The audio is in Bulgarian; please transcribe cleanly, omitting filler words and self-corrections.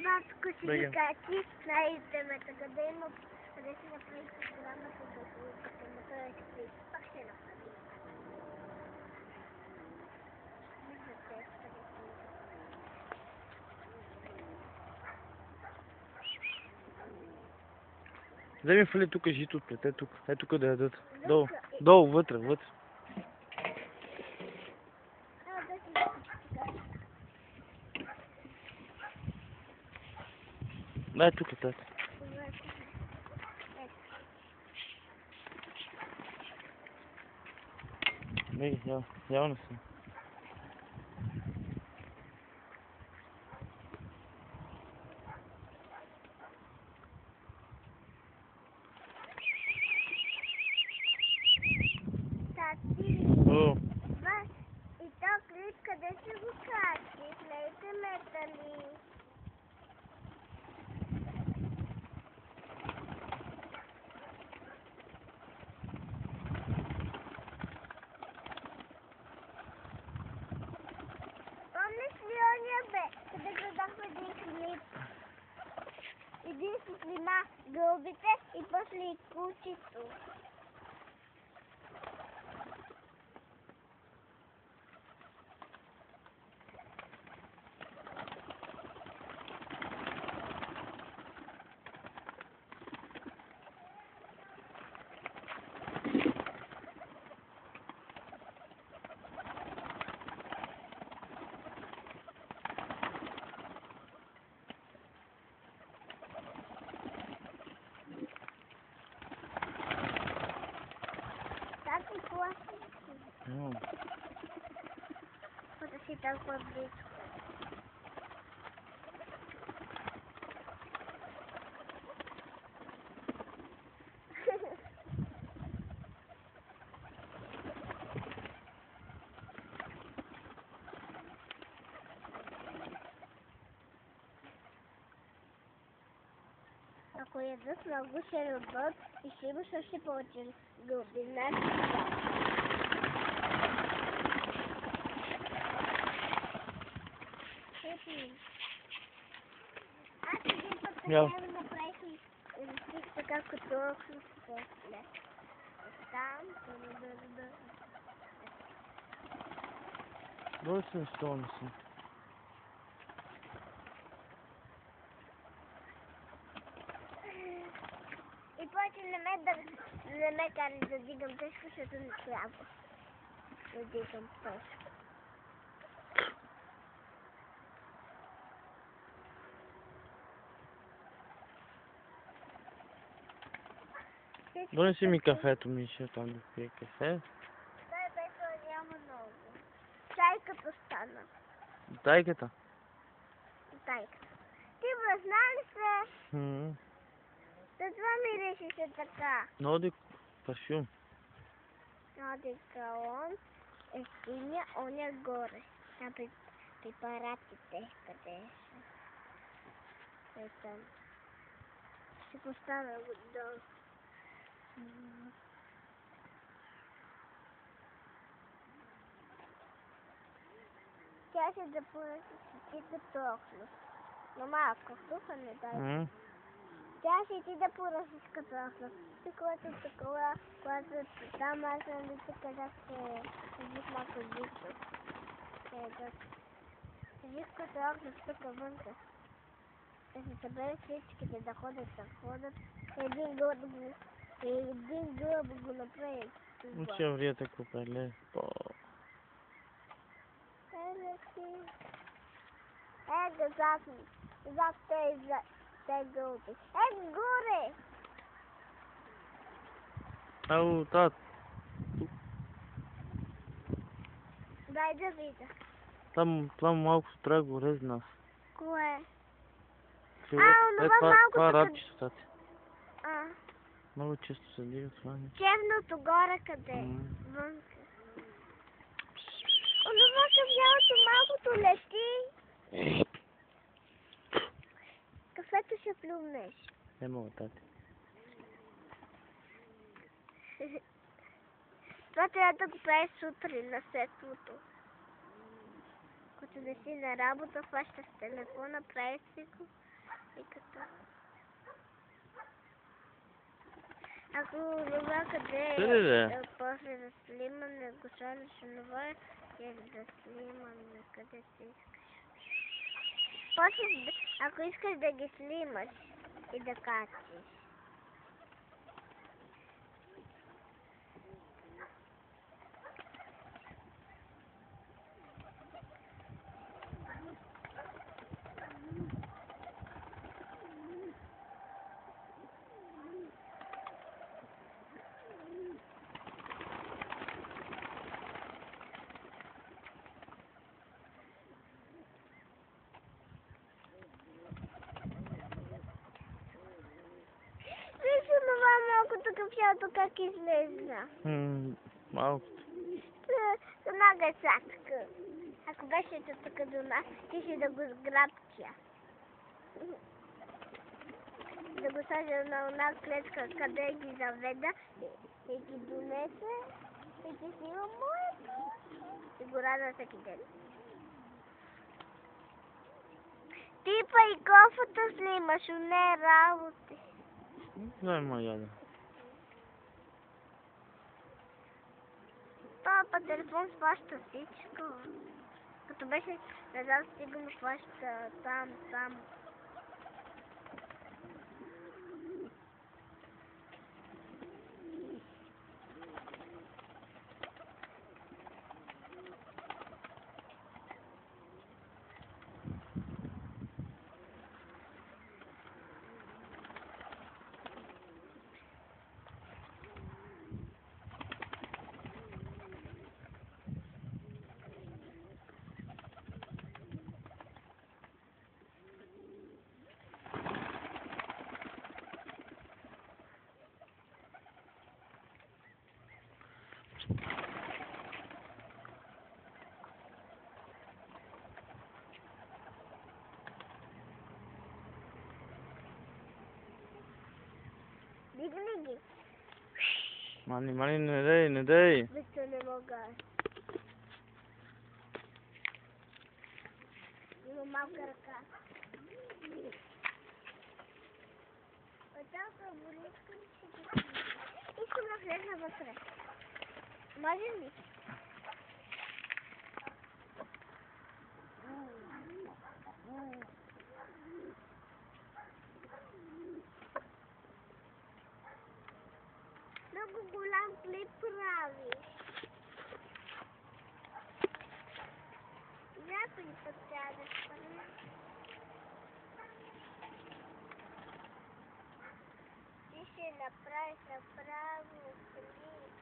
Батко си ги качи, най-темата, къде си направи програмата за темата, да си прийти. Пак ще направи. Дай ми фали тук жито отпред, е тук да ядат. Долу, долу, вътре, вътре. Дай тук, тата. Не, явно съм. О. И то клип, къде си го качи? Слейте метали. Помниш ли ония бе, къде гледахме един клип? Един си снима гълбите и после и кучето. Тати, плащи си. Да си толкова близко. Ако ядат много шеробот и ще имаш още повече глубина. Аз един път така направих така като окно там, да. Долу съм, що не съм. И повече не ме кани да дигам тежко, защото не трябва да дигам тежко. Донеси ми кафето, Миша, там да пие кафе. Дай бето няма много. Чайката стана. Тайката? Тайката. Ти бе, знали се? Това мирише така. Ноди парфюм. Ноди калон е синя, он е горе. Там при паратите, къде е там. Ще поставя го долу. Тя ще да поръчи си да тохлю. Но малко, тука не дай. Тя ще ти да поръчиш картофла. И когато е такова, когато е там, аз не ти казах, че седих малко близко. Седих картофла тук вънка. Да се събере всичките да ходят. Един гълъб го направи. Уча врията купеле. Зад те гълъби. Горе! Ау, тат. Дай да видя. Там малко трябва го резна. Кое? Това малкото... радчето, тати. Много често се дига това. Черното горе къде? Вънка. Онова към бялото малкото лети. Кафето ще плюмнеш. Не мога, тати. Това трябва да го правиш сутрин на светлото. Като не си на работа, хващаш телефона, правиш си го и като... Ако това къде е, после да снимаме, го слагаш онова и да снимаме къде си искаш. После, ако искаш да ги снимаш и да качиш. Виж онова малкото кафялото как излезна. Малко. Една гасатка. Ако беше тук до нас, ти ще да го сграбча. Да го сложа на една клетка, къде ги заведа и ги донесе и ти снимам моето. И го радва всеки ден. Ти па и кофата снимаш, не работи. Дай моя да. Това по телефон сваща всичко. Като беше назад, стигам сваща там. Дигни ги. Мани, не дай. Вече не мога. Има малка ръка. Оталка боличка ли ще ги снимам? Искам да влезна вътре. Може ли? Много голям клип правиш. Някой път трябва да стане. Ти ще направиш направо клип.